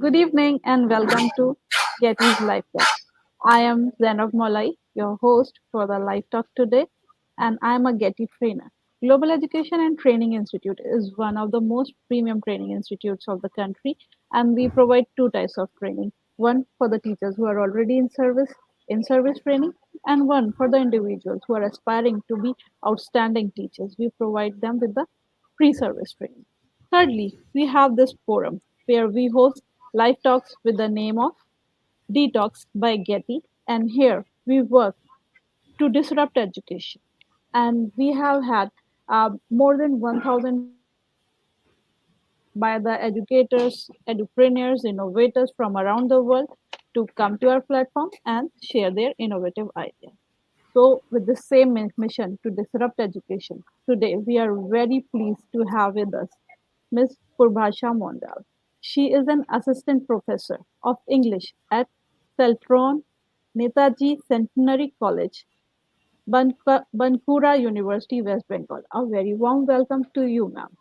Good evening and welcome to Getty's Life Talk. I am Zainab Molai, your host for the Life Talk today, and I am a Getty trainer. Global Education and Training Institute is one of the most premium training institutes of the country, and we provide two types of training: one for the teachers who are already in service training, and one for the individuals who are aspiring to be outstanding teachers. We provide them with the pre service training. Thirdly, we have this forum where we host live talks with the name of Detox by Getty, and here we work to disrupt education. And we have had more than 1,000 by the educators, edupreneurs, innovators from around the world to come to our platform and share their innovative ideas. So, with the same mission to disrupt education, today we are very pleased to have with us Ms. Purbasha Mondal. She is an assistant professor of English at Celtron Netaji Centenary College, Bankura University, West Bengal. A very warm welcome to you, ma'am.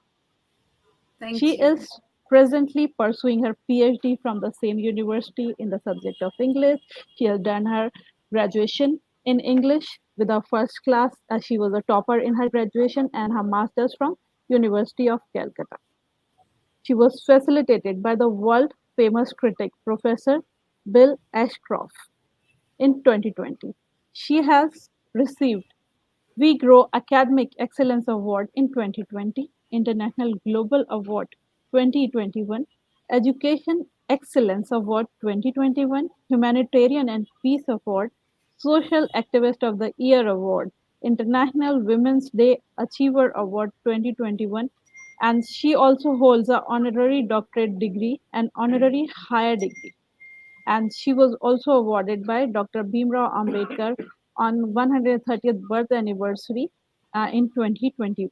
She Thank you. is presently pursuing her PhD from the same university in the subject of English. She has done her graduation in English with a first class as she was a topper in her graduation and her master's from University of Calcutta. She was facilitated by the world famous critic Professor Bill Ashcroft in 2020. She has received we Grow Academic Excellence Award in 2020, International Global Award 2021, Education Excellence Award 2021, Humanitarian and Peace Award, Social Activist of the Year Award, International Women's Day Achiever Award 2021, and she also holds an honorary doctorate degree and honorary higher degree, and she was also awarded by Dr. Bhimrao Ambedkar on 130th birth anniversary in 2021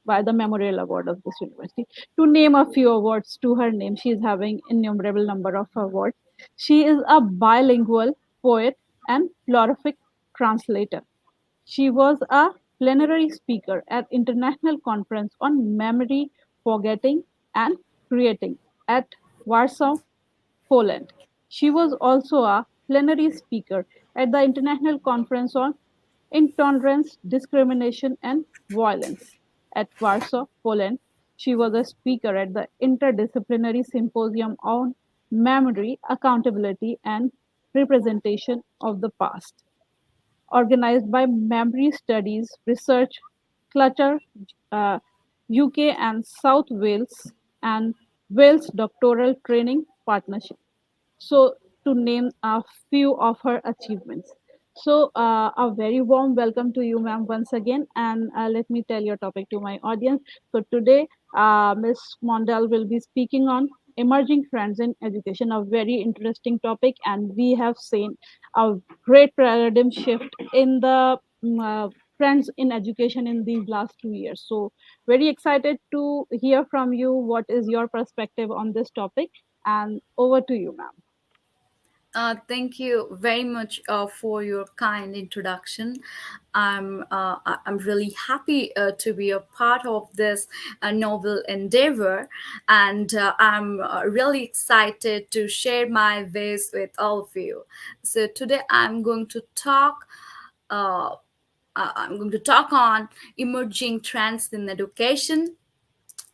by the Memorial Award of this university. To name a few awards to her name, she is having innumerable number of awards. She is a bilingual poet and prolific translator. She was a plenary speaker at International Conference on Memory, Forgetting, and Creating at Warsaw, Poland. She was also a plenary speaker at the International Conference on Intolerance, Discrimination, and Violence at Warsaw, Poland. She was a speaker at the Interdisciplinary Symposium on Memory, Accountability, and Representation of the Past, organized by Memory Studies Research Clutter, uh, UK and South Wales, and Wales Doctoral Training Partnership. So, to name a few of her achievements. So, a very warm welcome to you, ma'am, once again. And let me tell your topic to my audience. So, today, Ms. Mondal will be speaking on emerging trends in education, a very interesting topic. And we have seen a great paradigm shift in the trends in education in these last 2 years. So, very excited to hear from you. What is your perspective on this topic? And over to you, ma'am. Thank you very much for your kind introduction. I'm really happy to be a part of this novel endeavor, and I'm really excited to share my views with all of you. So today Uh, I'm going to talk on emerging trends in education.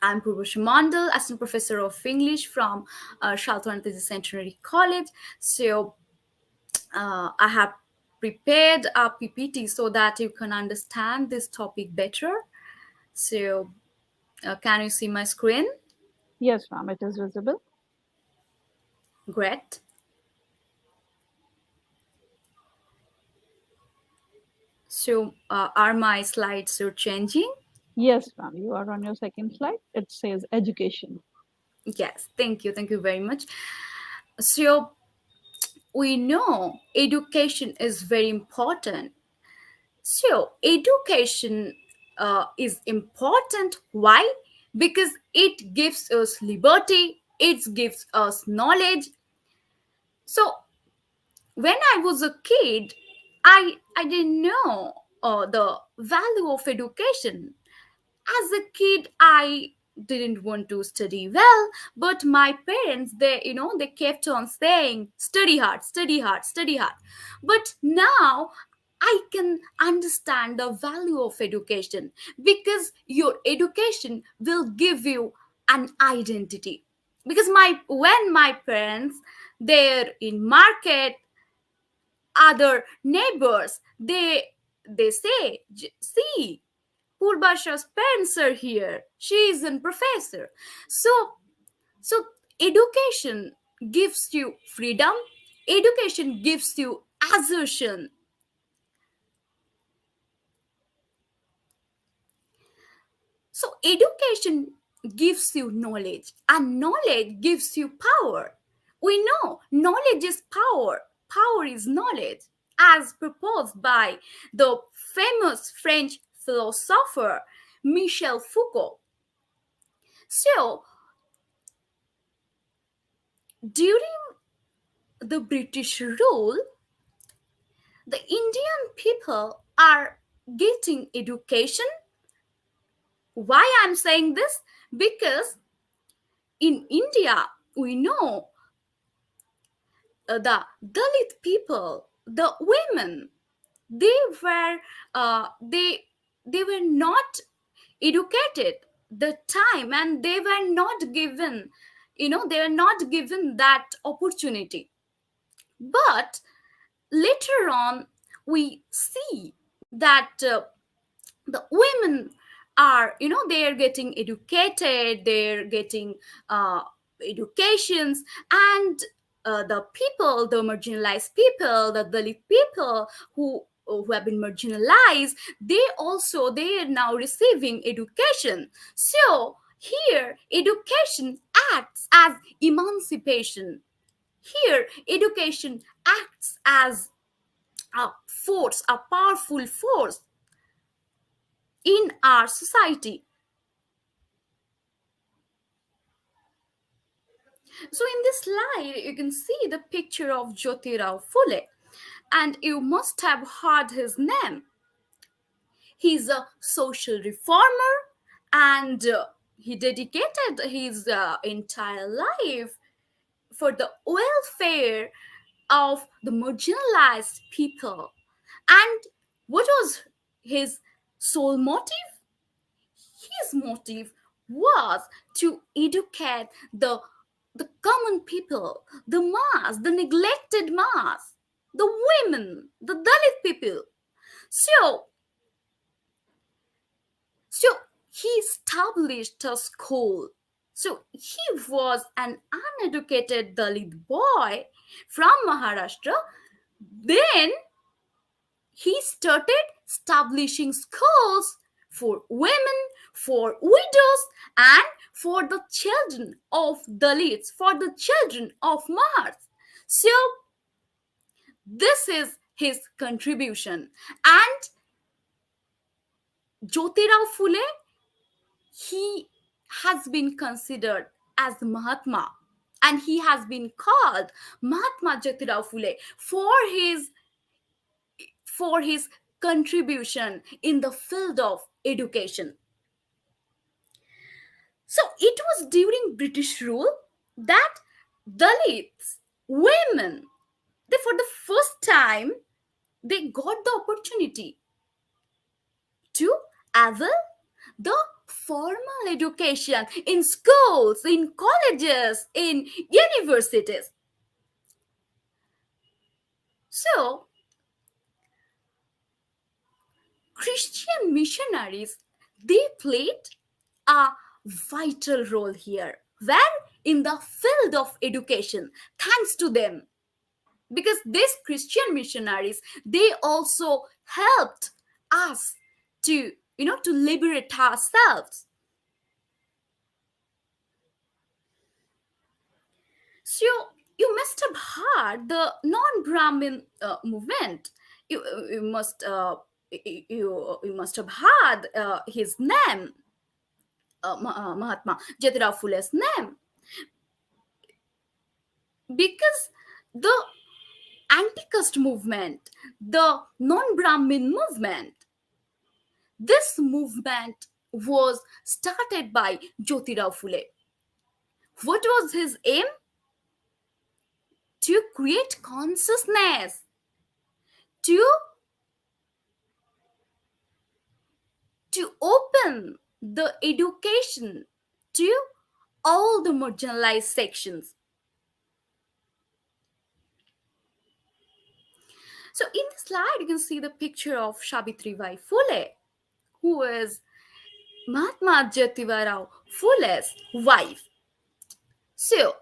I'm Purbasha Mondal, assistant professor of English from Southern Centenary College. So I have prepared a PPT so that you can understand this topic better. So can you see my screen? Yes, ma'am, it is visible. Great. So are my slides are changing? Yes, ma'am, you are on your second slide. It says education. Yes. Thank you. Thank you very much. So we know education is very important. So, education is important. Why? Because it gives us liberty, it gives us knowledge. So, when I was a kid, I didn't know the value of education. As a kid, I didn't want to study well, but my parents, they kept on saying, study hard, study hard, study hard. But now I can understand the value of education, because your education will give you an identity. Because my parents, they're in market, other neighbors, they say, see, Purbasha's parents are here. She is a professor. So, so education gives you freedom. Education gives you assertion. So education gives you knowledge, and knowledge gives you power. We know knowledge is power. Power is knowledge, as proposed by the famous French philosopher Michel Foucault. So, during the British rule, the Indian people are getting education. Why I'm saying this? Because in India, we know the Dalit people, the women, they were they were not educated the time, and they were not given, they were not given that opportunity. But later on, we see that the women are, they are getting educated, they're getting uh, educations, and the people, the marginalized people, the Dalit people who have been marginalized, they are now receiving education. So here education acts as emancipation. Here education acts as a force, a powerful force in our society. So in this slide, you can see the picture of Jyotirao Phule, and you must have heard his name. He's a social reformer, and he dedicated his entire life for the welfare of the marginalized people. And what was his sole motive? His motive was to educate the common people, the mass, the neglected mass, the women, the Dalit people. So, so he established a school. So he was an uneducated Dalit boy from Maharashtra. Then he started establishing schools for women, for widows, and for the children of Dalits, for the children of Mars. So, this is his contribution. And Jyotirao Phule, he has been considered as Mahatma, and he has been called Mahatma Jyotirao Phule for his contribution in the field of education. So it was during British rule that Dalits, women, they for the first time they got the opportunity to avail the formal education in schools, in colleges, in universities. So Christian missionaries, they played a vital role here. Where? In the field of education. Thanks to them, because these Christian missionaries, they also helped us to, to liberate ourselves. So you must have heard the non-Brahmin movement. You must you must have heard his name, Mahatma Jyotirao Phule's name, because the anti-caste movement, the non-Brahmin movement, this movement was started by Jyotirao Phule. What was his aim? To create consciousness, to open the education to all the marginalized sections. So in the slide, you can see the picture of Savitribai Phule, who is Mahatma Jyotirao Phule's wife. So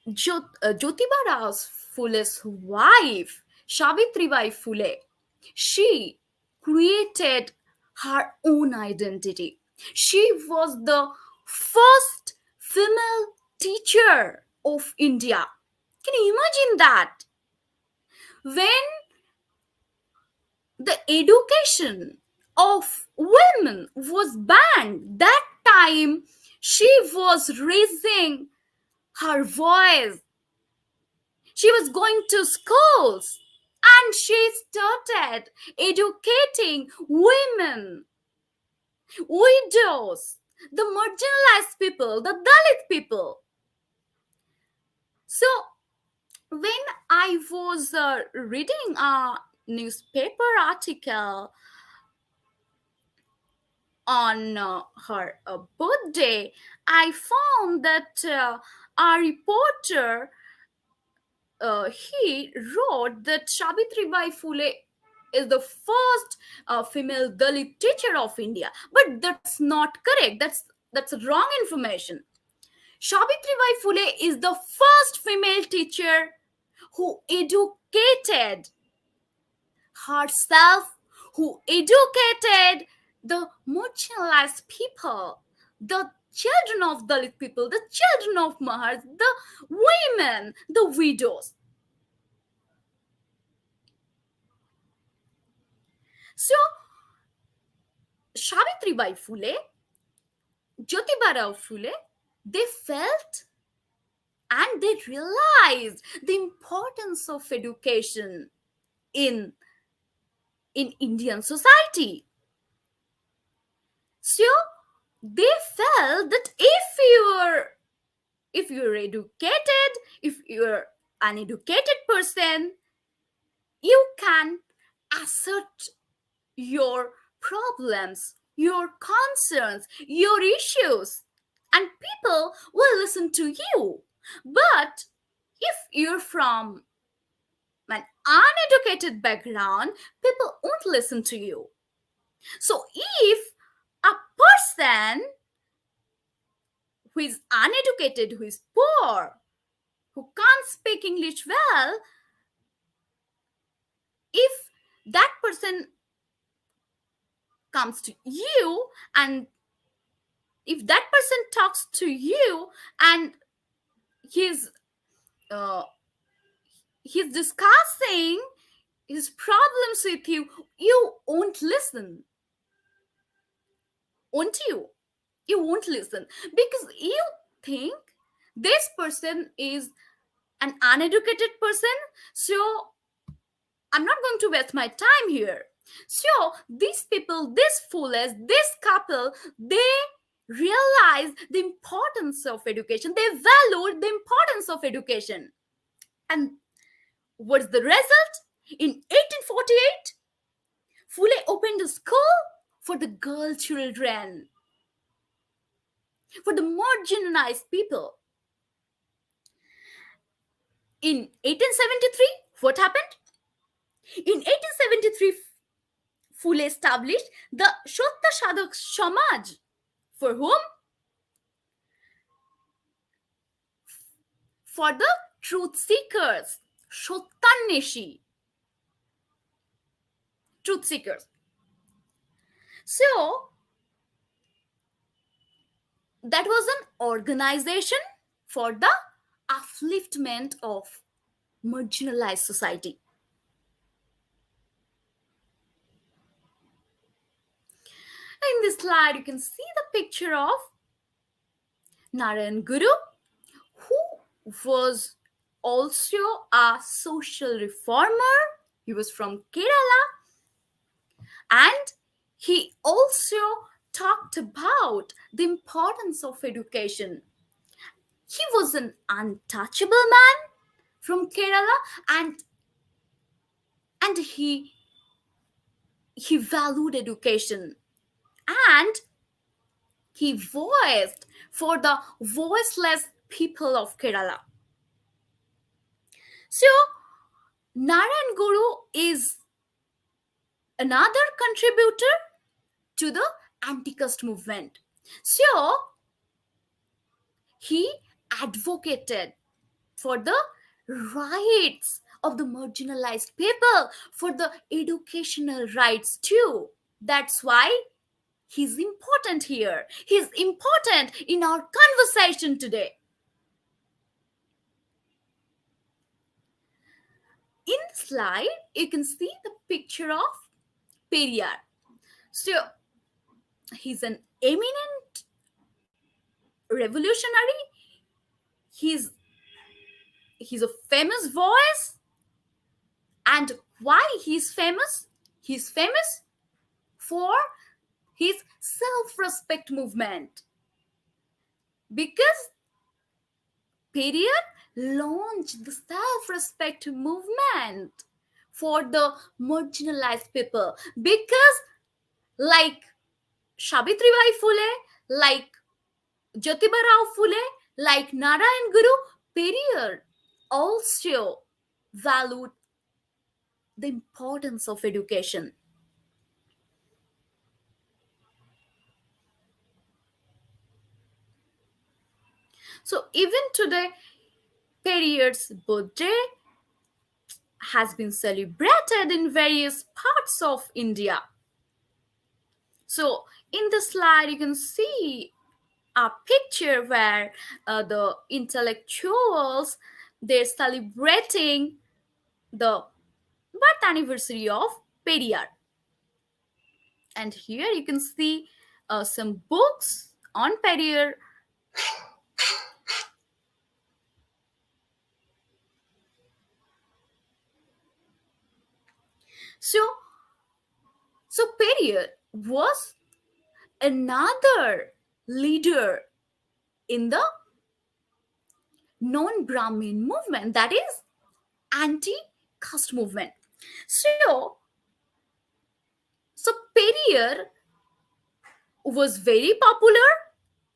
Jyotiba Rao Phule's wife, Savitribai Phule, she created her own identity. She was the first female teacher of India. Can you imagine that? When the education of women was banned, that time she was raising her voice. She was going to schools and she started educating women, widows, the marginalized people, the Dalit people. So when I was reading a newspaper article on her birthday, I found that a reporter he wrote that Savitribai Phule is the first female Dalit teacher of India, but that's not correct. That's wrong information. Savitribai Phule is the first female teacher who educated herself, who educated the marginalized people, the children of Dalit people, the children of Mahars, the women, the widows. So, Savitribai Phule, Jyotiba Phule, they felt and they realized the importance of education in, in Indian society. So, they felt that if you're educated, if you're an educated person, you can assert your problems, your concerns, your issues, and people will listen to you. But if you're from an uneducated background, people won't listen to you. So if a person who is uneducated, who is poor, who can't speak English well, if that person comes to you and if that person talks to you and he's uh, he's discussing his problems with you, you won't listen, won't you? You won't listen because you think this person is an uneducated person, so I'm not going to waste my time here. So these people, this foolish, this couple, they realize the importance of education. They valued the importance of education. And what's the result? In 1848, Phule opened a school for the girl children, for the marginalized people. In 1873, what happened? In 1873, Phule established the Shotta Sadhak Samaj. For whom? For the truth seekers, Shottaneshi, truth seekers. So, that was an organization for the upliftment of marginalized society. In this slide, you can see the picture of Narayan Guru, who was also a social reformer. He was from Kerala and He also talked about the importance of education. He was an untouchable man from Kerala, and and he valued education, and he voiced for the voiceless people of Kerala. So Narayan Guru is another contributor to the anti-caste movement. So he advocated for the rights of the marginalized people, for the educational rights too. That's why he's important here. He's important in our conversation today. In the slide, you can see the picture of Periyar. So he's an eminent revolutionary. He's he's a famous voice. And why he's famous? He's famous for his self-respect movement, because Periyar launched the self-respect movement for the marginalized people, because like Savitribai Phule, like Jyotiba Rao Phule, like Narayan Guru, Periyar also valued the importance of education. So even today, Periyar's birthday has been celebrated in various parts of India. So in the slide, you can see a picture where the intellectuals, they're celebrating the birth anniversary of Periyar. And here you can see some books on Periyar. So, so Periyar was another leader in the non-Brahmin movement, that is anti-caste movement. So, so Periyar was very popular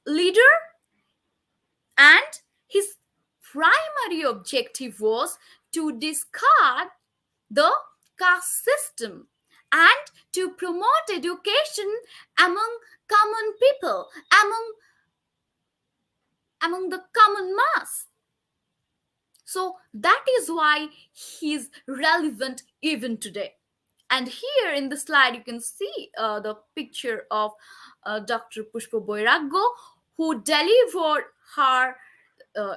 leader, and his primary objective was to discard the caste system and to promote education among common people, among the common mass. So that is why he is relevant even today. And here in the slide, you can see the picture of Dr. Pushpa Boiraggo, who delivered her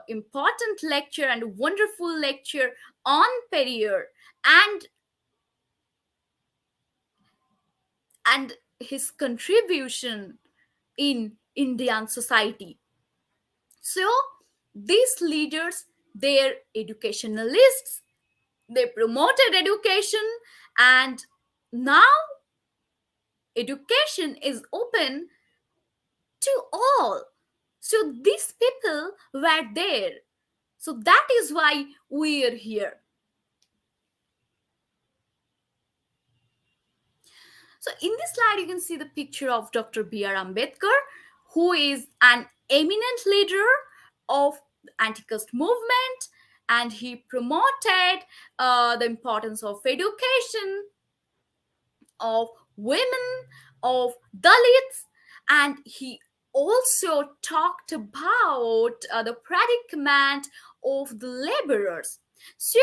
important lecture and wonderful lecture on Periyar and and his contribution in Indian society. So these leaders, they're educationalists, they promoted education, and now education is open to all. So these people were there. So that is why we are here. So in this slide, you can see the picture of Dr. B.R. Ambedkar, who is an eminent leader of the anti-caste movement, and he promoted the importance of education, of women, of Dalits, and he also talked about the predicament of the laborers. So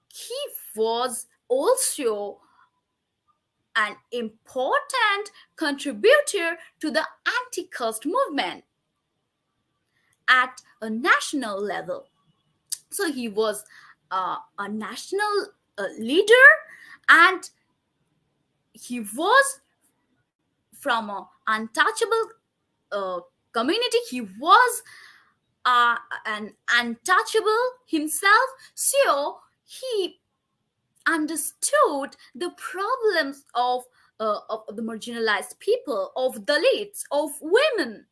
he was also an important contributor to the anti-caste movement at a national level. So he was a national leader, and he was from a untouchable community. He was an untouchable himself. So he understood the problems of of the marginalized people, of Dalits, of women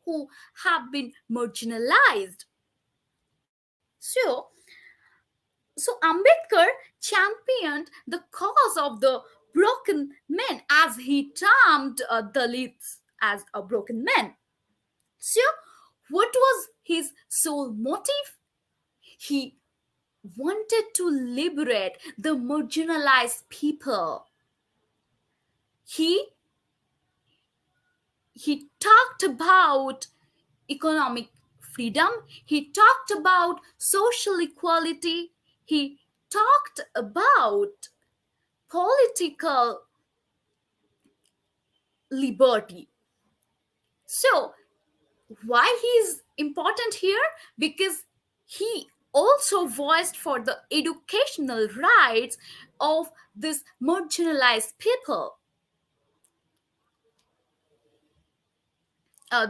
who have been marginalized. So Ambedkar championed the cause of the broken men, as he termed Dalits as a broken man. So, what was his sole motive? He wanted to liberate the marginalized people. He he talked about economic freedom. He talked about social equality. He talked about political liberty. So, why he is important here? Because he also voiced for the educational rights of this marginalized people.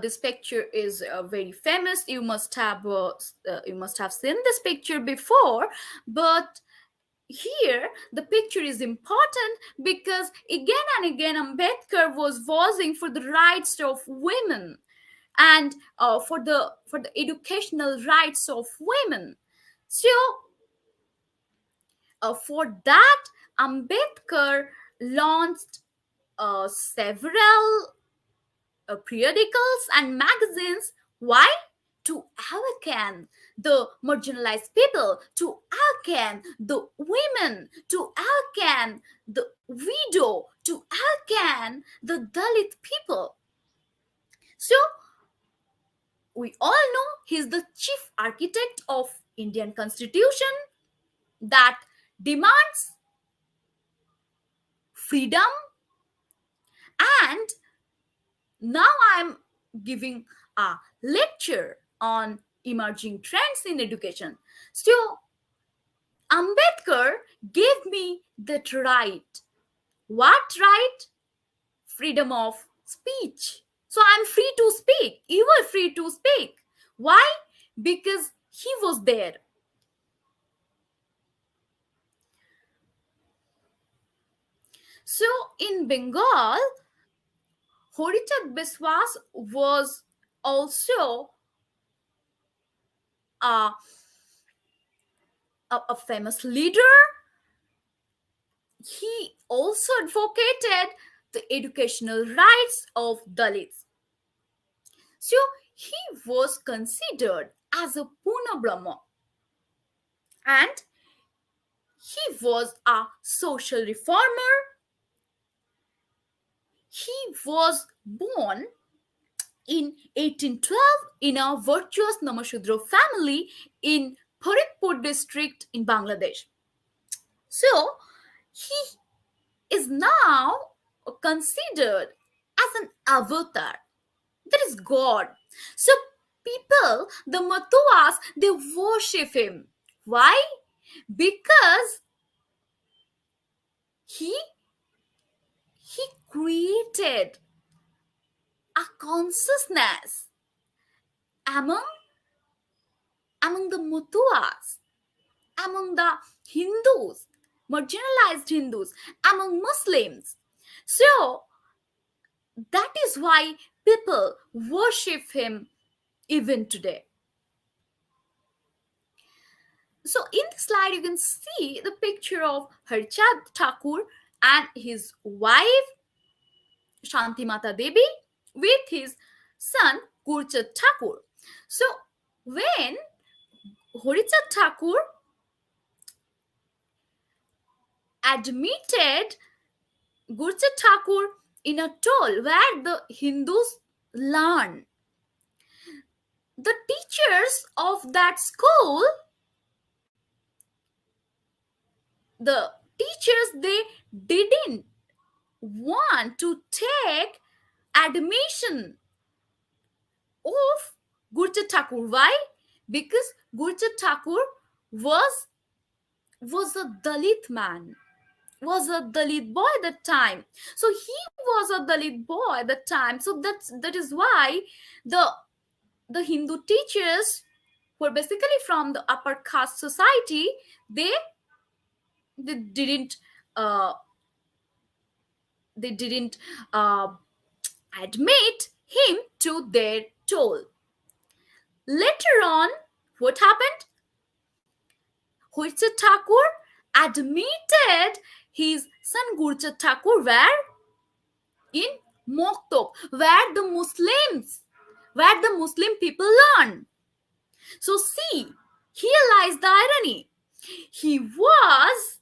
This picture is very famous. You must have seen this picture before, but here the picture is important because again and again Ambedkar was voicing for the rights of women and for the educational rights of women. So for that, Ambedkar launched several periodicals and magazines. Why? To awaken the marginalized people, to awaken the women, to awaken the widow, to awaken the Dalit people. So we all know he's the chief architect of Indian constitution that demands freedom. And now I'm giving a lecture on emerging trends in education. So Ambedkar gave me that right. What right? Freedom of speech. So I'm free to speak. You are free to speak. Why? Because he was there. So in Bengal, Horichand Biswas was also a, a famous leader. He also advocated the educational rights of Dalits. So he was considered as a Puna Brahma, and he was a social reformer. He was born in 1812 in a virtuous Namashudra family in Faridpur district in Bangladesh. So he is now considered as an avatar, that is God. So people, the Matuas, they worship him. Why? Because he he created a consciousness among the Matuas, among the Hindus, marginalized Hindus, among Muslims. So that is why people worship him even today. So in the slide, you can see the picture of Harchand Thakur and his wife Shanti Mata Devi with his son Gurchat Thakur. So when Horichand Thakur admitted Gurchat Thakur in a toll where the Hindus learn, the teachers of that school, the teachers, they didn't want to take admission of Gurchat Thakur. Why? Because Gurchat Thakur was a Dalit man, was a Dalit boy at the time. So he was a Dalit boy at the time. So that is why the Hindu teachers who are basically from the upper caste society, they didn't uh, They didn't uh, admit him to their toll. Later on, what happened? Hoyte Thakur admitted his son Gurchat Thakur where in Moktok, where the Muslim people learn. So see, here lies the irony. He was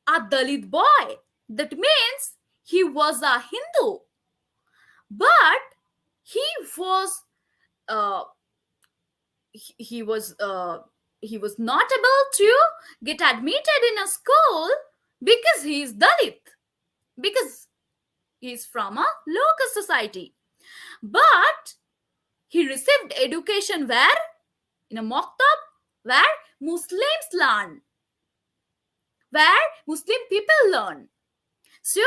a Dalit boy. That means he was a Hindu, but he was uh, he was he was not able to get admitted in a school because he is Dalit, because he is from a low caste society. But he received education where? In a Maktab, where Muslims learn, where Muslim people learn. So,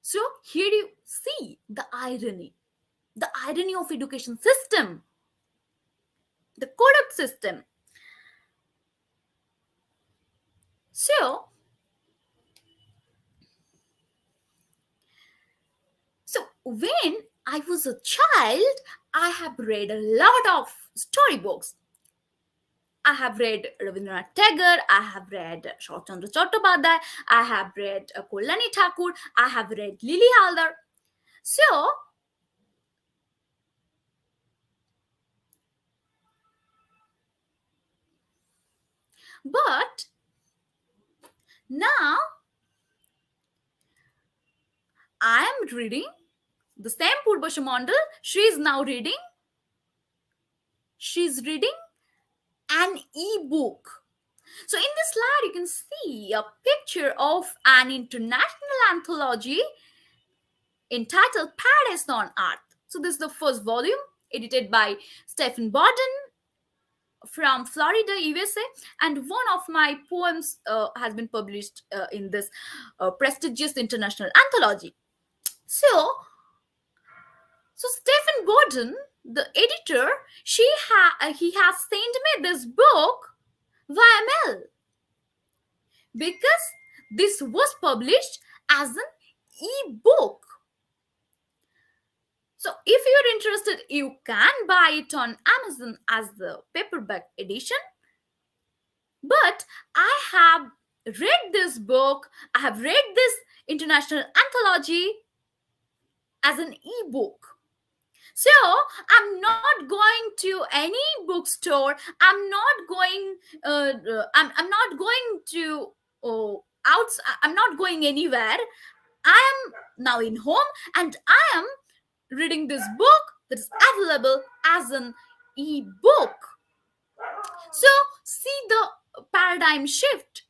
so here you see the irony of education system, the corrupt system. So, so when I was a child, I have read a lot of storybooks. I have read Rabindranath Tagore, I have read Shortchandra Chattopadhyay, I have read Kalyani Thakur, I have read Lily Haldar. So, but now I am reading the same Purbasha Mondal. She's reading an e-book. So in this slide, you can see a picture of an international anthology entitled Paradise on Earth. So this is the first volume, edited by Stephen Borden from Florida, USA, and one of my poems has been published in this prestigious international anthology. So, so Stephen Borden, the editor, he has sent me this book via mail because this was published as an e-book. So if you're interested, you can buy it on Amazon as the paperback edition. But I have read this book, I have read this international anthology as an e-book. So I'm not going to any bookstore. I'm not going to I'm not going anywhere. I am now in home and I am reading this book that is available as an e-book. So see the paradigm shift.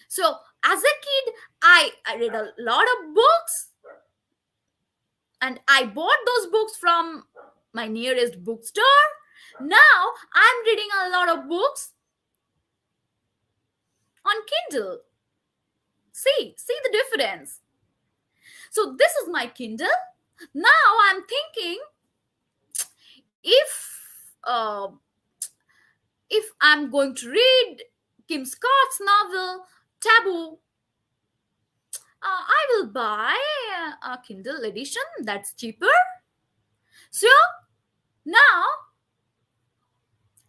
So as a kid, I read a lot of books and I bought those books from my nearest bookstore. Now I'm reading a lot of books on Kindle. See the difference. So this is my Kindle. Now I'm thinking uh, if I'm going to read Kim Scott's novel Taboo, I will buy a Kindle edition that's cheaper. So now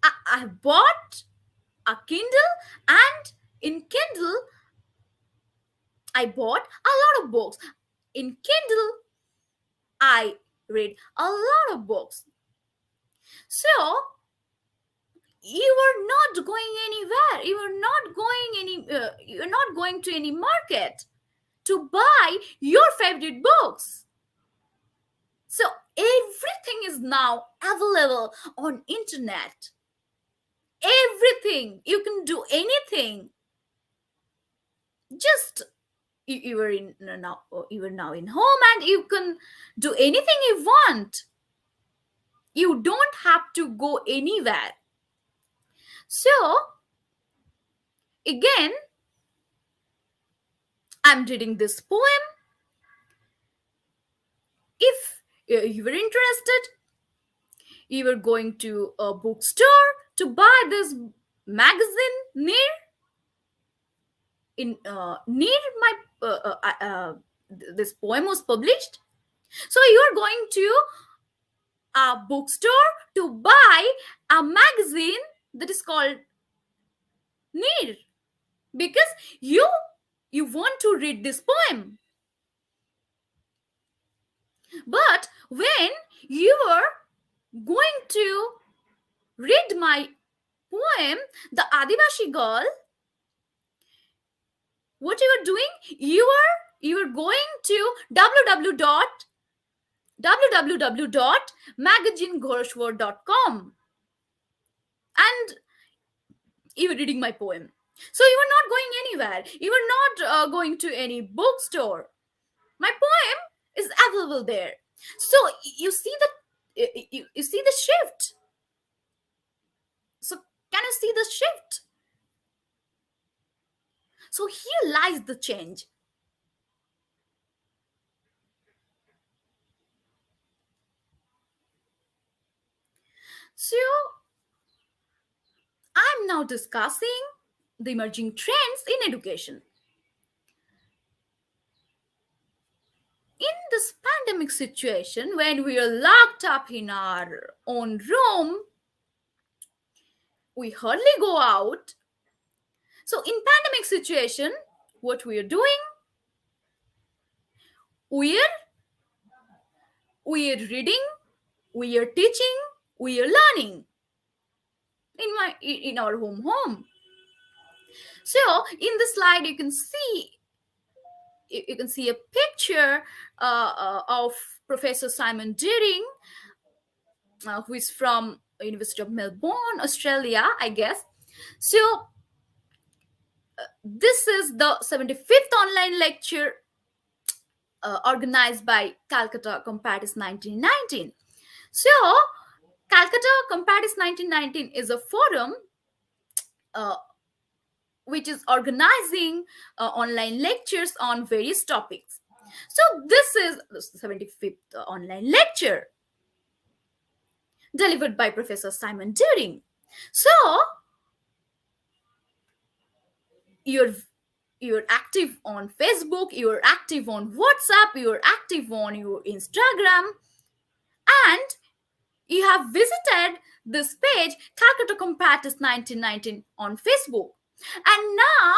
I bought a Kindle, and in Kindle I bought a lot of books. In Kindle I read a lot of books. So you are not going anywhere. You're not going to any market to buy your favorite books. So everything is now available on internet. Everything, you can do anything. Just you are in now you are now in home and you can do anything you want. You don't have to go anywhere. So again, I'm reading this poem. If you were interested, you were going to a bookstore to buy this magazine near, in near my this poem was published. So you are going to a bookstore to buy a magazine that is called Near, because you you want to read this poem. But when you are going to read my poem, The Adivashi Girl, what you are doing? You are going to www.magazineghoreshwar.com and you are reading my poem. So you are not going anywhere. You are not going to any bookstore. My poem is available there. So you see you see the shift. So can you see the shift? So here lies the change. So I'm now discussing the emerging trends in education. In this pandemic situation, when we are locked up in our own room, we hardly go out. So in pandemic situation, what we are doing, we are we are reading, we are teaching, we are learning in our home. So in this slide, you can see a picture of Professor Simon Deering, who is from University of Melbourne, Australia, I guess. So this is the 75th online lecture organized by Calcutta Comparatis 1919. So Calcutta Comparatis 1919 is a forum uh, which is organizing online lectures on various topics. So this is the 75th online lecture delivered by Professor Simon Deering. So you're you're active on Facebook, you're active on WhatsApp, you're active on your Instagram, and you have visited this page Calcutta Comparatus 1919 on Facebook. And now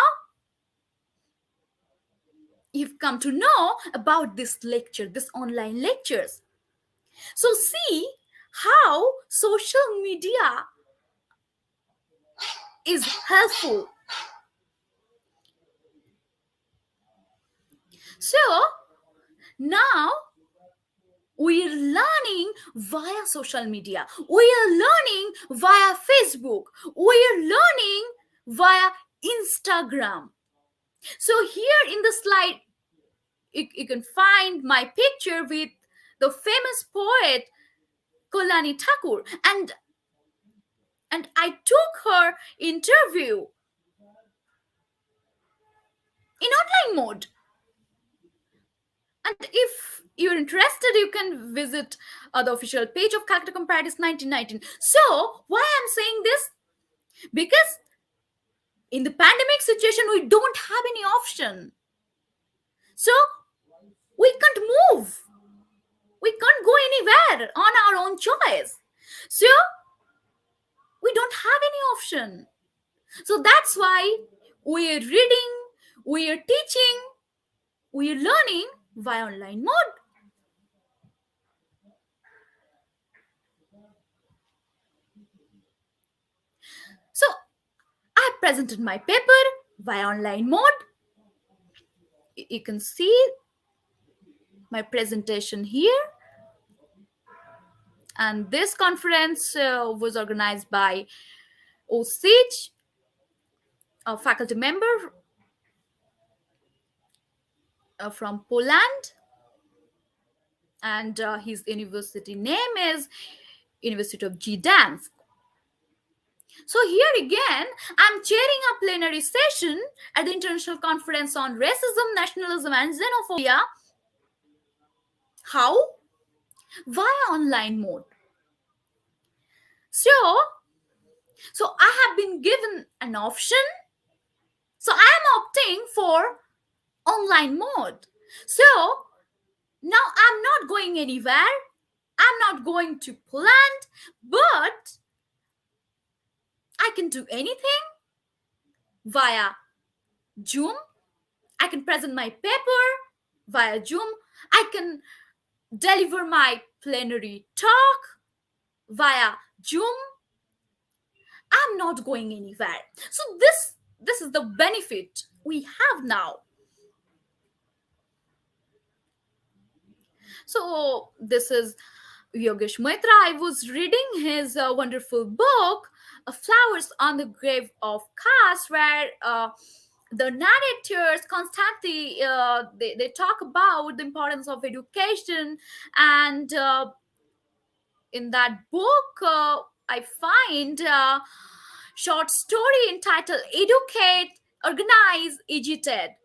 you've come to know about this lecture, this online lectures. So see how social media is helpful. So now we are learning via social media, we are learning via Facebook, we are learning via Instagram. So here in the slide you can find my picture with the famous poet Kolani Thakur, and I took her interview in online mode. And if you're interested, you can visit the official page of Calcutta Comparatus 1919. So why I'm saying this? Because in the pandemic situation, we don't have any option. So we can't move. We can't go anywhere on our own choice. So we don't have any option. So that's why we are reading, we are teaching, we are learning via online mode. So I presented my paper via online mode. You can see my presentation here. And this conference was organized by Osich, a faculty member from Poland, and his university name is University of Gdansk. So here again, I'm chairing a plenary session at the International Conference on Racism, Nationalism, and Xenophobia. How? Via online mode. So I have been given an option. So I am opting for online mode. So now I'm not going anywhere. I'm not going to Poland, but I can do anything via Zoom. I can present my paper via Zoom. I can deliver my plenary talk via Zoom. I'm not going anywhere. So this is the benefit we have now. So this is Yogesh Maitra. I was reading his wonderful book, Flowers on the Grave of Caste, where the narrators constantly they talk about the importance of education. And in that book, I find short story entitled Educate, Organize, Agitate.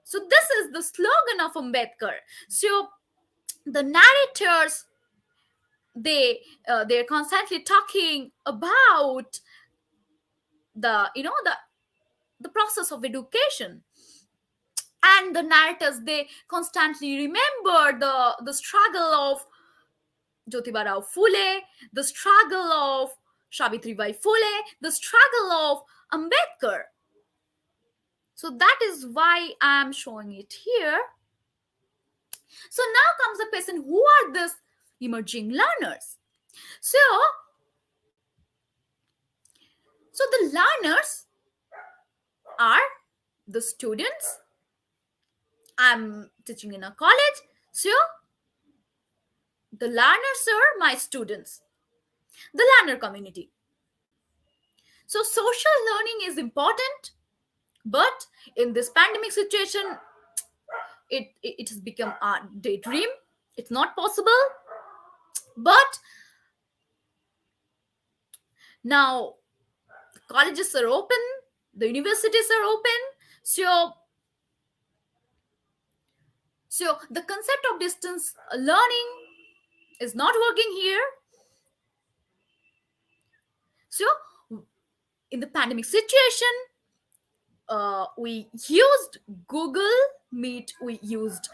So this is the slogan of Ambedkar. So the narrators, they're constantly talking about the process of education, and the narrators, they constantly remember the struggle of Jyotiba Rao Phule, the struggle of Savitribai Phule, the struggle of Ambedkar. So that is why I'm showing it here. So now comes the question, who are these emerging learners? So the learners are the students. I'm teaching in a college, so the learners are my students, the learner community. So social learning is important, but in this pandemic situation, it has become a daydream. It's not possible. But now the colleges are open, the universities are open. So the concept of distance learning is not working here. So in the pandemic situation, we used Google Meet, we used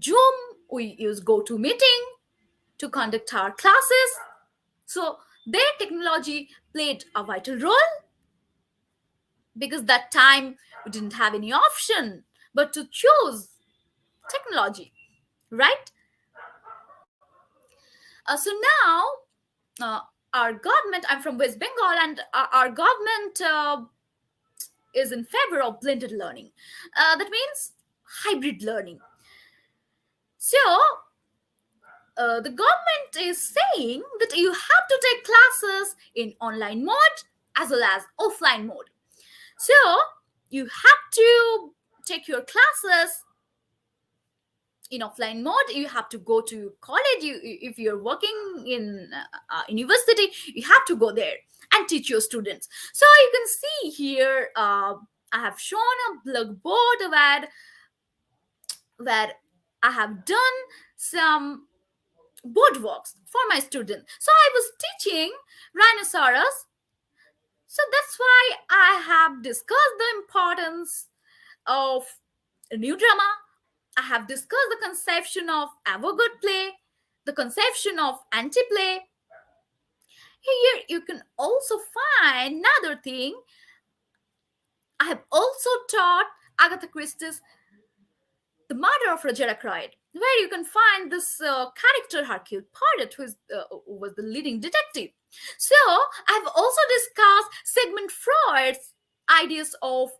Zoom, we used GoToMeeting to conduct our classes. So their technology played a vital role, because that time we didn't have any option but to choose technology, right? So now uh, our government, I'm from West Bengal, and our government is in favor of blended learning. That means hybrid learning. So the government is saying that you have to take classes in online mode as well as offline mode. So you have to take your classes in offline mode. You have to go to college. If you're working in university, you have to go there and teach your students. So you can see here, I have shown a blackboard where I have done some boardwalks for my students. So I was teaching rhinoceros. So that's why I have discussed the importance of a new drama. I have discussed the conception of avant-garde play, the conception of anti-play. Here you can also find another thing. I have also taught Agatha Christie's The Murder of Roger Ackroyd, where you can find this character Hercule Poirot, who was the leading detective. So I've also discussed Sigmund Freud's ideas of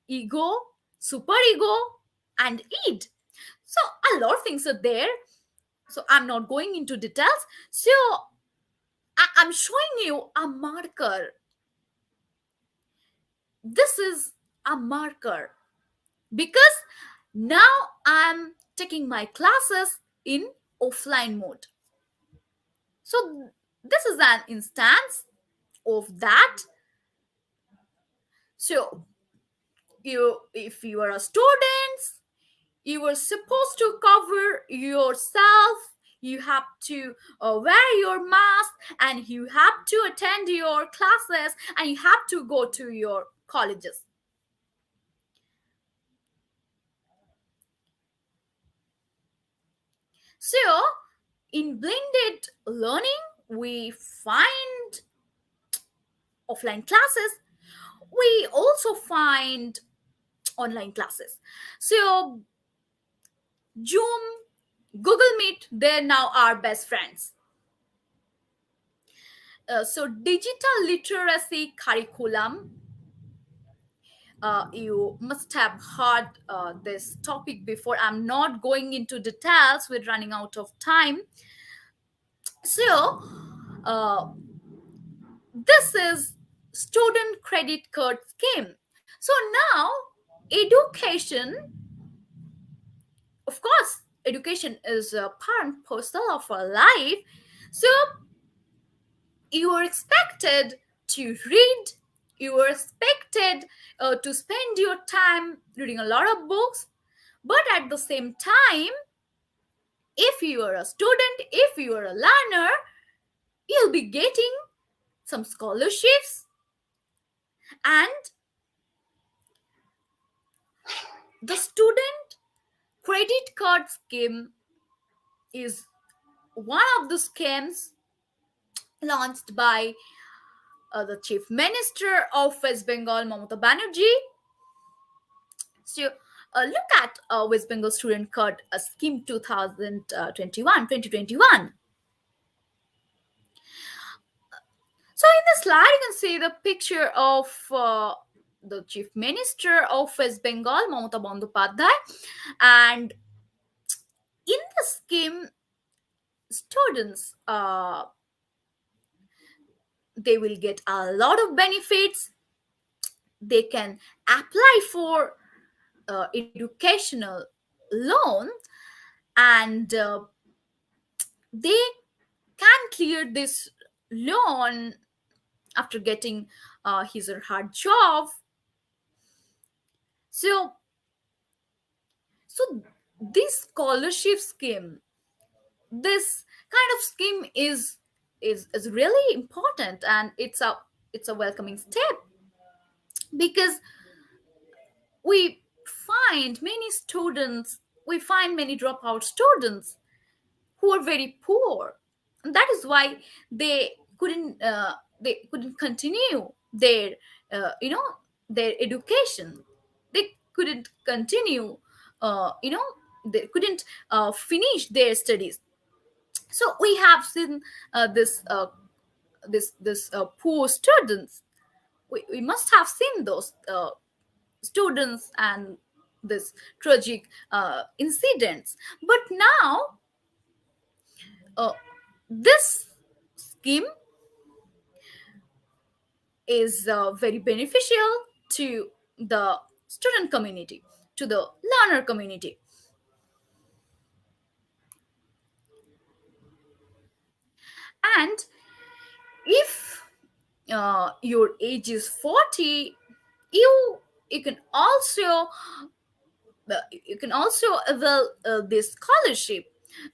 ego, superego, and id. So a lot of things are there. So I'm not going into details. So I'm showing you a marker. This is a marker because now I'm taking my classes in offline mode. So this is an instance of that. So if you are a student, you were supposed to cover yourself, you have to wear your mask, and you have to attend your classes, and you have to go to your colleges. So, in blended learning, we find offline classes, we also find online classes. So, Zoom, Google Meet, they're now our best friends. So, digital literacy curriculum, you must have heard this topic before. I'm not going into details, we're running out of time. So, this is student credit card scheme. So now, education, of course, education is a part and parcel of our life. So you are expected to read, you are expected to spend your time reading a lot of books, but at the same time, if you are a student, if you are a learner, you'll be getting some scholarships, and the student credit card scheme is one of the schemes launched by the Chief Minister of West Bengal, Mamata Banerjee. So look at West Bengal Student Card Scheme 2021. So in the slide, you can see the picture of the Chief Minister of West Bengal, Mamata Bandyopadhyay, and in the scheme, students they will get a lot of benefits. They can apply for educational loan, and they can clear this loan after getting his or her job. So so this scholarship scheme, this kind of scheme is really important, and it's a welcoming step, because we we find many dropout students who are very poor, and that is why they couldn't continue their uh, you know their education. They couldn't continue, they couldn't finish their studies. So we have seen this poor students. We must have seen those students and this tragic incidents. But now, uh, this scheme is very beneficial to the student community, to the learner community. And if your age is 40, you you can also avail this scholarship.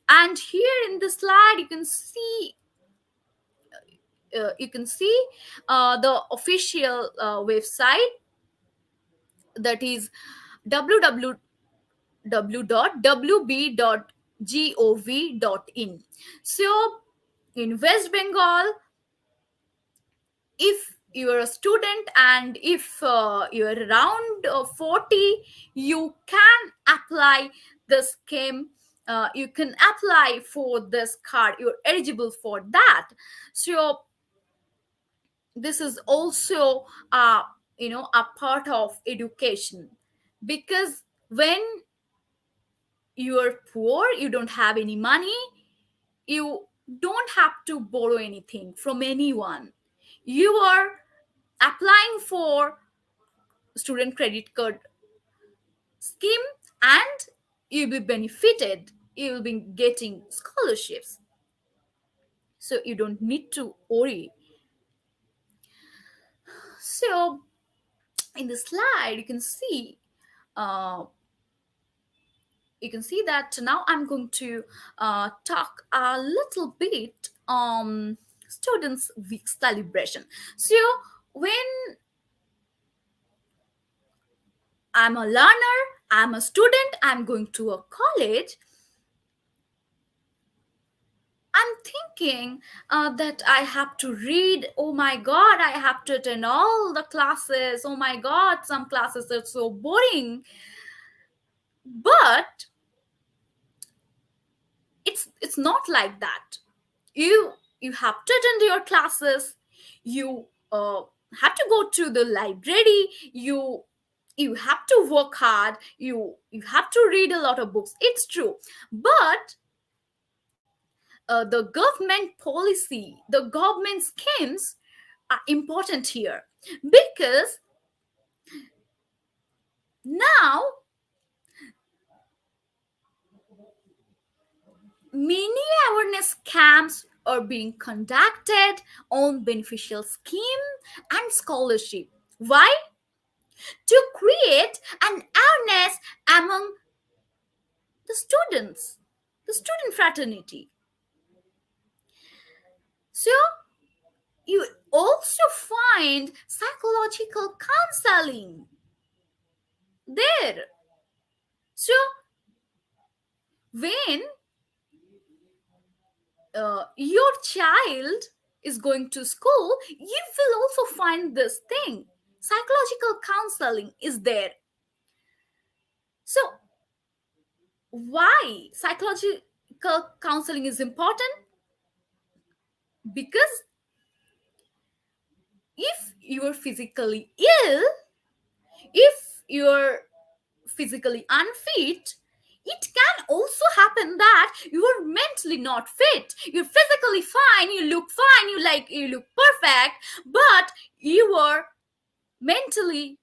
And here in the slide, you can see the official website, that is www.wb.gov.in. So in West Bengal, if you are a student and if you are around 40, you can apply the scheme. You can apply for this card, you're eligible for that. So this is also a part of education, because when you are poor, you don't have any money, you don't have to borrow anything from anyone. You are applying for student credit card scheme, and you'll be benefited, you'll be getting scholarships, so you don't need to worry. So in the slide, uh, you can see that now I'm going to talk a little bit on students week celebration. So when I'm a learner, I'm a student, I'm going to a college, I'm thinking that I have to read. Oh my god, I have to attend all the classes. Oh my god, some classes are so boring. But it's not like that. You have to attend your classes. You have to go to the library. You have to work hard. You have to read a lot of books. It's true, but the government policy, the government schemes are important here, because now many awareness camps are being conducted on beneficial scheme and scholarship. Why? To create an awareness among the students, the student fraternity. So you also find psychological counseling there. So when your child is going to school, you will also find this thing. Psychological counseling is there. So why psychological counseling is important? Because if you're physically ill, if you're physically unfit, it can also happen that you are mentally not fit. You're physically fine, you look fine, you look perfect, but you are mentally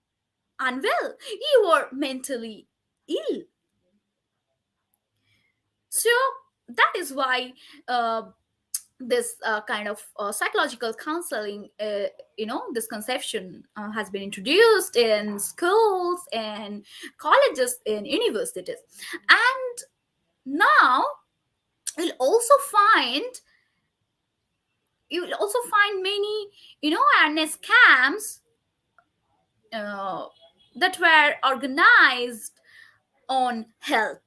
unwell, you are mentally ill. So that is why this kind of psychological counseling, this conception has been introduced in schools and colleges and universities. And now you'll also find you'll also find many awareness camps uh, that were organized on health.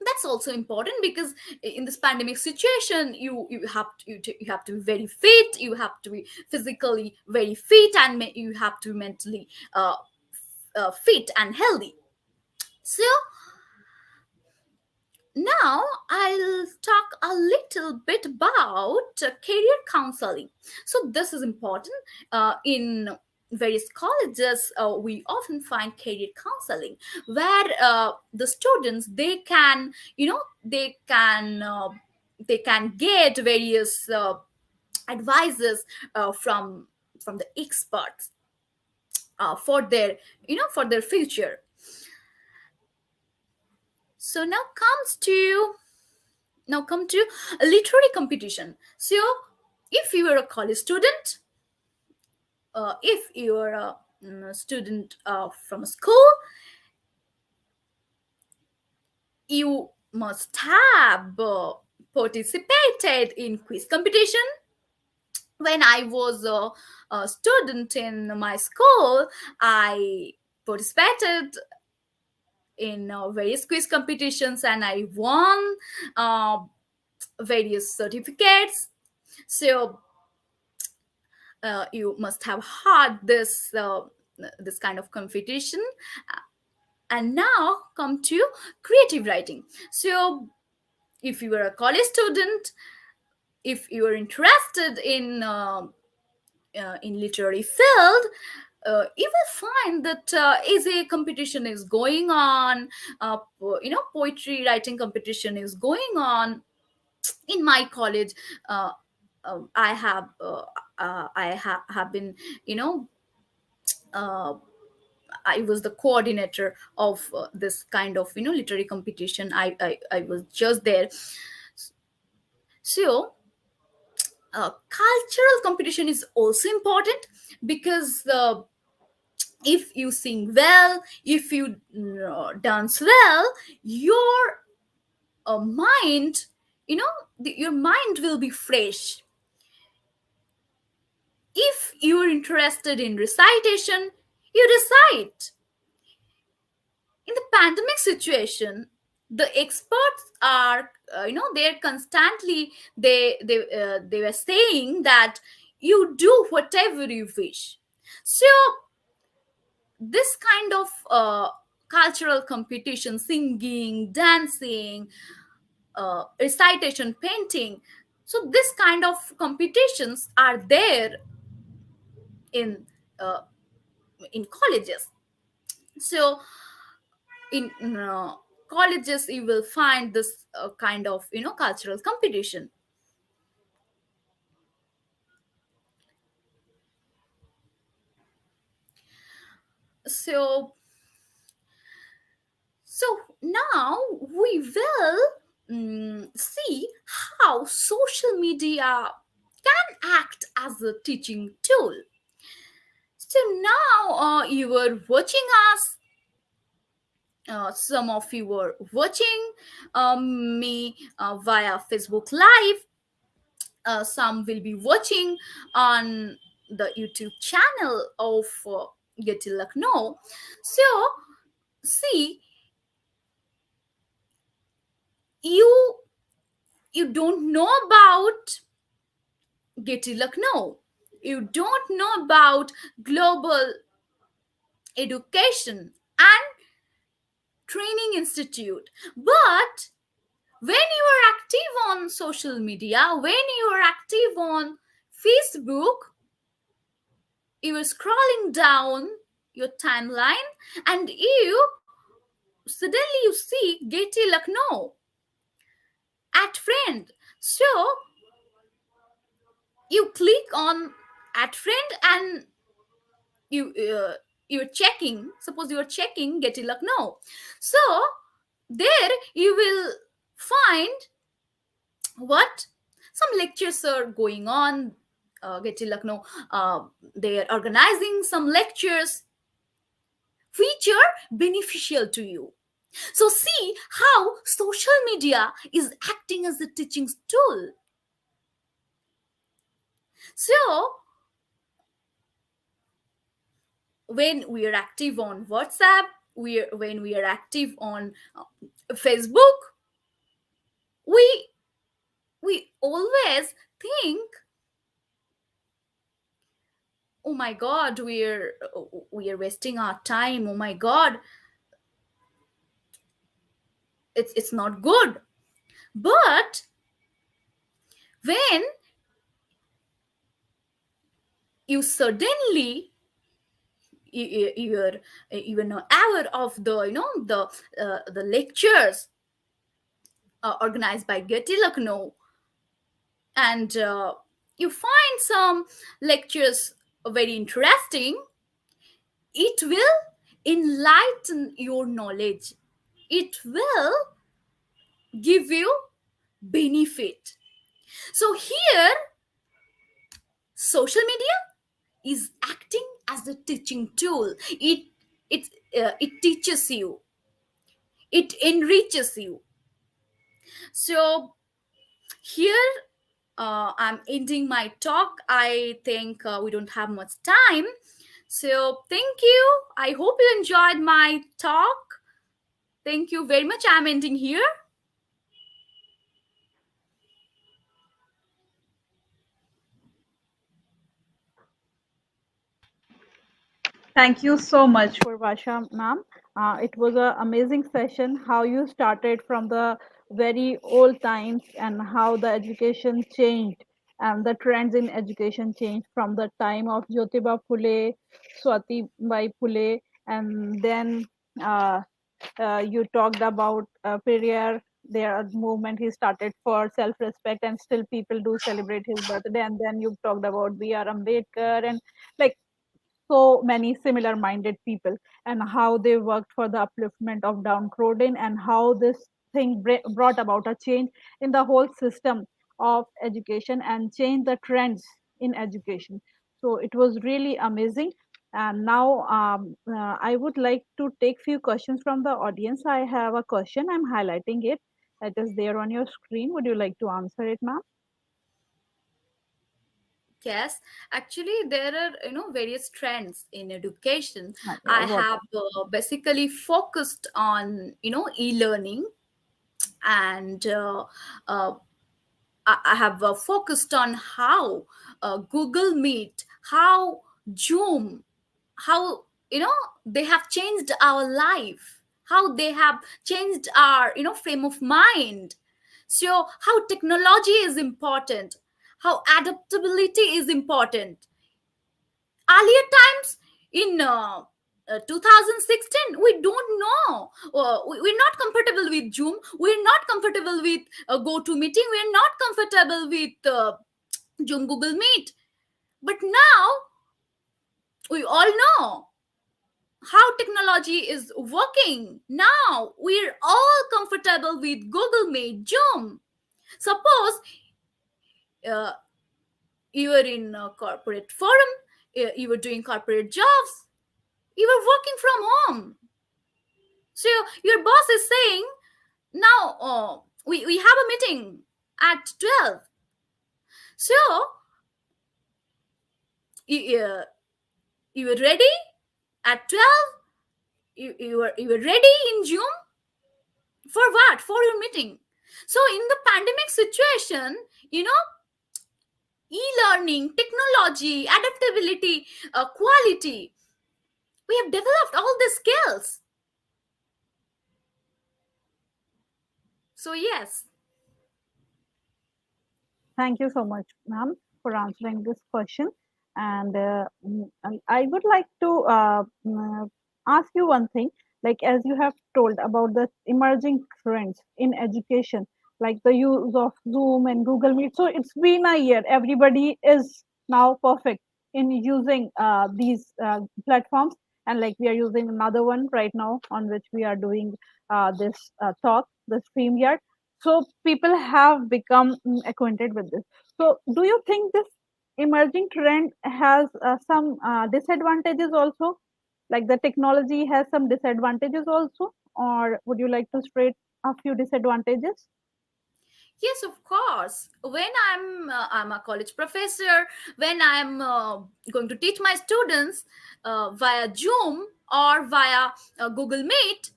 That's also important, because in this pandemic situation, you have to be very fit, you have to be physically very fit, and you have to be mentally fit and healthy. So now I'll talk a little bit about career counseling. So this is important. In various colleges, we often find career counseling, where the students, they can get various advices from the experts for their for their future. So now come to a literary competition. So if you are a college student, if you are a student from a school, you must have participated in quiz competition. When I was a student in my school, I participated in various quiz competitions, and I won uh, various certificates. So you must have had this kind of competition. And now come to creative writing. So if you are a college student, if you are interested in literary field, you will find that essay competition is going on, poetry writing competition is going on. In my college, uh, have been, you know uh, I was the coordinator of this kind of literary competition. I was just there. So cultural competition is also important, because if you sing well, if you dance well, your mind, your mind will be fresh. If you're interested in recitation, you recite. In the pandemic situation, The experts are, they're constantly, they were saying that you do whatever you wish. So this kind of cultural competition, singing, dancing, recitation, painting, so this kind of competitions are there in uh, in colleges. So in colleges you will find this kind of cultural competition. So so now we will see how social media can act as a teaching tool. So now you were watching us, some of you were watching me via Facebook Live, some will be watching on the YouTube channel of GETI Lucknow. So see, you you don't know about GETI Lucknow, you don't know about global education and training institute, but when you are active on social media, when you are active on Facebook, you are scrolling down your timeline and you suddenly you see GETI Lucknow at friend. So you click on at friend and you you're checking. Suppose you are checking GETI Lucknow. So there you will find what some lectures are going on. GETI Lucknow, they are organizing some lectures which are beneficial to you. So see how social media is acting as a teaching tool. So when we are active on WhatsApp, when we are active on Facebook, we we always think, oh my god, we are wasting our time, oh my god, it's not good. But when you suddenly you're not aware of the the lectures organized by Getty Lucknow, and you find some lectures very interesting, it will enlighten your knowledge, it will give you benefit. So here social media is acting as a teaching tool. It teaches you, it enriches you. So here I'm ending my talk. I think we don't have much time. So thank you. I hope you enjoyed my talk. Thank you very much. I'm ending here. Thank you so much, Purbasha ma'am. It was an amazing session. How you started from the very old times and how the education changed and the trends in education changed from the time of Jyotiba Phule, Swati Bai Phule, and then uh, you talked about Periyar. Their movement he started for self-respect, and still people do celebrate his birthday. And then you talked about B.R. Ambedkar and like so many similar minded people and how they worked for the upliftment of downtrodden and how this thing brought about a change in the whole system of education and changed the trends in education. So it was really amazing. And now I would like to take few questions from the audience. I have a question, I'm highlighting it. It is there on your screen. Would you like to answer it, ma'am? Yes, actually, there are various trends in education. Yeah, I what? have basically focused on e-learning. And uh, I have focused on how Google Meet, how Zoom, how they have changed our life, how they have changed our frame of mind. So how technology is important, how adaptability is important. Earlier times in 2016, we don't know, we're not comfortable with Zoom, we're not comfortable with go to meeting, we're not comfortable with Zoom, Google Meet. But now we all know how technology is working. Now we're all comfortable with Google Meet, Zoom. Suppose uh, you were in a corporate forum, you were doing corporate jobs, you were working from home. So your boss is saying, now we have a meeting at 12. So you were ready at 12. You were ready in Zoom for what? For your meeting. So in the pandemic situation, you know, e-learning, technology, adaptability, quality, we have developed all the skills. So yes. Thank you so much, ma'am, for answering this question. And I would like to ask you one thing. Like, as you have told about the emerging trends in education, like the use of Zoom and Google Meet. So it's been a year. Everybody is now perfect in using these platforms. And like we are using another one right now on which we are doing this talk, the StreamYard. So people have become acquainted with this. So do you think this emerging trend has some disadvantages also, like the technology has some disadvantages also, or would you like to state a few disadvantages? Yes, of course. When I'm a college professor, when I'm going to teach my students via Zoom or via Google Meet,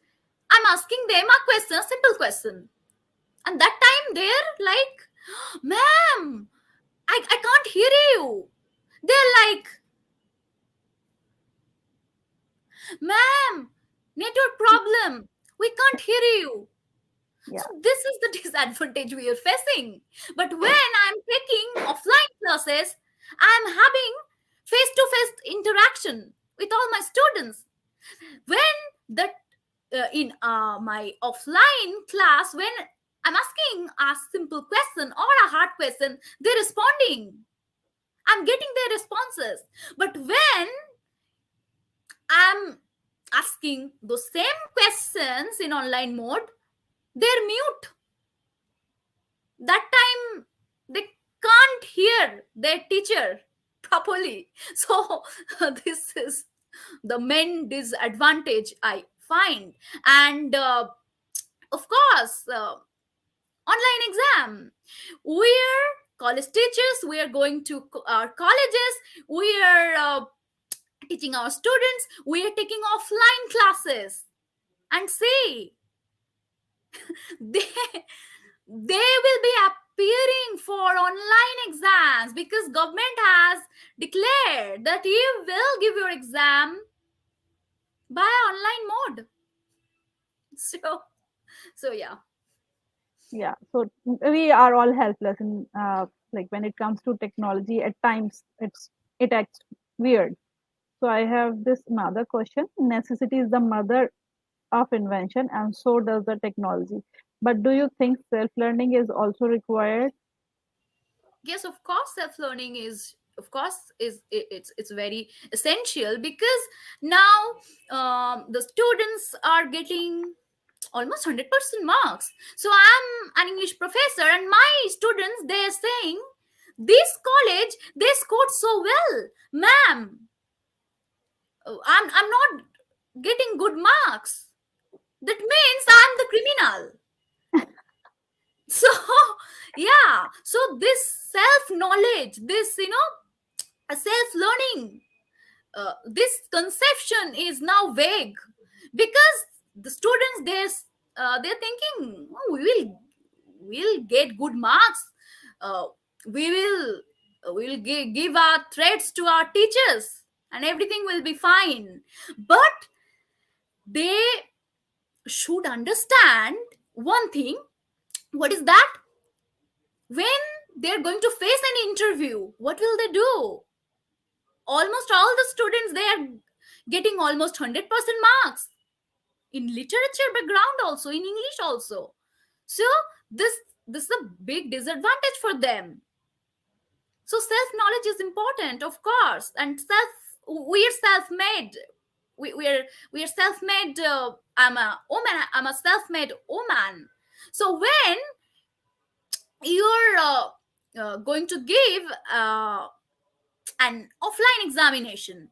I'm asking them a question, a simple question, and that time they're like, "Ma'am, I can't hear you." They're like, "Ma'am, network problem. We can't hear you." Yeah, So this is the disadvantage we are facing. But when I'm taking offline classes, I'm having face-to-face interaction with all my students. When that in my offline class, when I'm asking a simple question or a hard question, they're responding. I'm getting their responses. But when I'm asking those same questions in online mode, they're mute. That time they can't hear their teacher properly. So this is the main disadvantage I find. And of course, online exam, we're college teachers, we are going to our colleges, we are teaching our students, we are taking offline classes, and say they they will be appearing for online exams because government has declared that you will give your exam by online mode. So yeah. yeah. So we are all helpless in like when it comes to technology. At times, it acts weird. So I have this another question. Necessity is the mother of invention, and so does the technology. But do you think self-learning is also required? Yes, of course, self learning is, of course, it's very essential because now the students are getting almost 100% marks. So I'm an English professor and my students, they're saying, this college, they scored so well, ma'am. I'm not getting good marks. That means I'm the criminal. So yeah, so this self knowledge, this a self learning, this conception is now vague because the students, they're they're thinking, oh, we'll get good marks. uh, we will give our threats to our teachers and everything will be fine. But they should understand one thing. What is that? When they're going to face an interview, what will they do? Almost all the students, they are getting almost 100% marks in literature background, also in English also. So this this is a big disadvantage for them. So self knowledge is important, of course. And we are self made. We are self made. I'm a woman. I'm a self made woman. So when you're going to give an offline examination,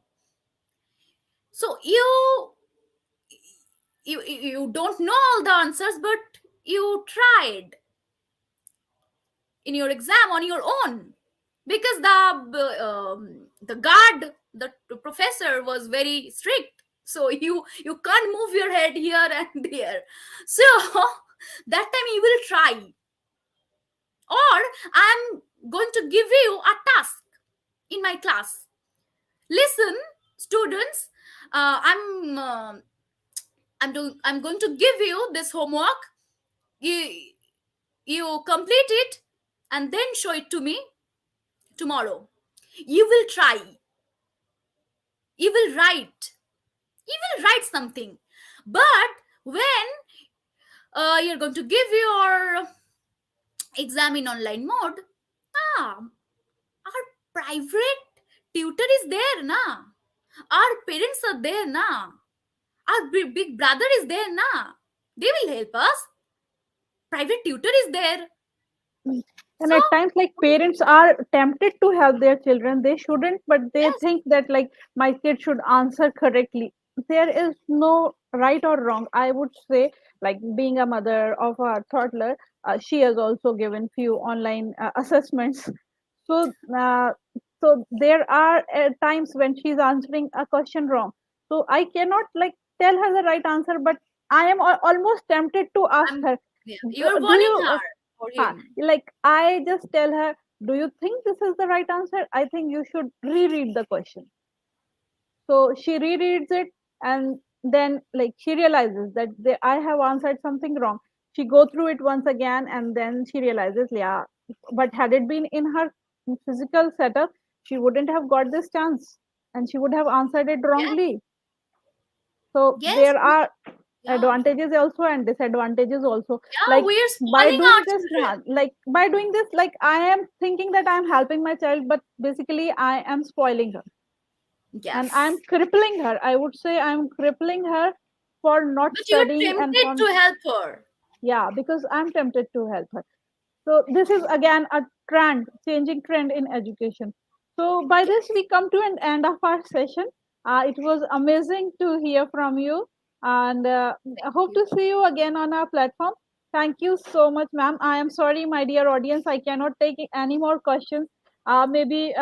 so you don't know all the answers, but you tried in your exam on your own, because the guard, the professor was very strict, so you can't move your head here and there. So that time you will try. Or I'm going to give you a task in my class. Listen, students, I'm going to give you this homework. You you complete it and then show it to me tomorrow. You will try, you will write, you will write something. But when you're going to give your exam in online mode, ah, our private tutor is there na, our parents are there na, our big brother is there na, they will help us. Private tutor is there. Mm. And So at times, like parents are tempted to help their children. They shouldn't, but they yes, think that like my kid should answer correctly. There is no right or wrong. I would say, like being a mother of a toddler, she has also given few online assessments. So, so there are times when she's answering a question wrong. So I cannot like tell her the right answer, but I am almost tempted to ask I'm her, yeah, do, you're do warning you her or him. like I just tell her, do you think this is the right answer? I think you should reread the question. So she rereads it, and then like she realizes that I have answered something wrong. She go through it once again, and then she realizes, yeah, but had it been in her physical setup, she wouldn't have got this chance, and she would have answered it Yes, wrongly. So yes, there are yeah, advantages also and disadvantages also. yeah. Like We are by spoiling doing our this, children. by doing this, like I am thinking that I am helping my child, but basically I am spoiling her, and I'm Yes, crippling her. I would say I'm crippling her for not but you're studying and tempted for, to help her. yeah, because I'm tempted to help her. So this is again a trend, changing trend in education. So by this Yes, we come to an end of our session. It was amazing to hear from you, and I thank hope you. to see you again on our platform. Thank you so much, ma'am. I am sorry, my dear audience, I cannot take any more questions. Maybe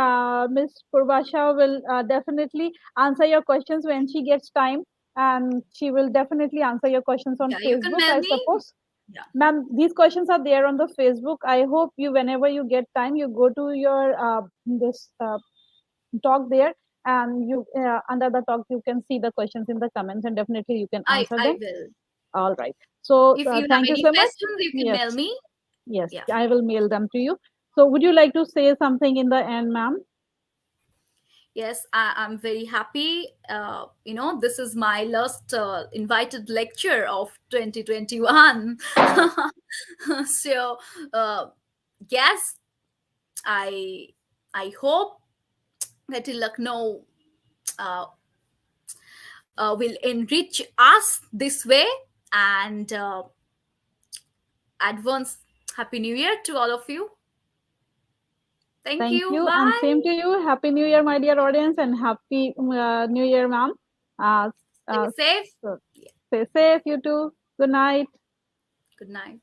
Miss Purbasha will definitely answer your questions when she gets time, and she will definitely answer your questions on Yeah, you can Facebook, mail I me. suppose. Yeah, Ma'am, these questions are there on the Facebook. I hope you, whenever you get time, you go to your this talk there, and you under the talk you can see the questions in the comments, and definitely you can answer I them. will. All right. So If you have thank you any so much. questions, you can Yes, mail me. yes, Yeah. I will mail them to you. So would you like to say something in the end, ma'am? Yes, I'm very happy. This is my last invited lecture of 2021. So, uh, yes, I I hope that Lucknow uh, will enrich us this way. And advance Happy New Year to all of you. Thank Thank you. you, and same Bye. to you. Happy New Year, my dear audience, and happy New Year, ma'am. Uh, Stay uh, safe. so Yeah. stay safe, you too. Good night. Good night.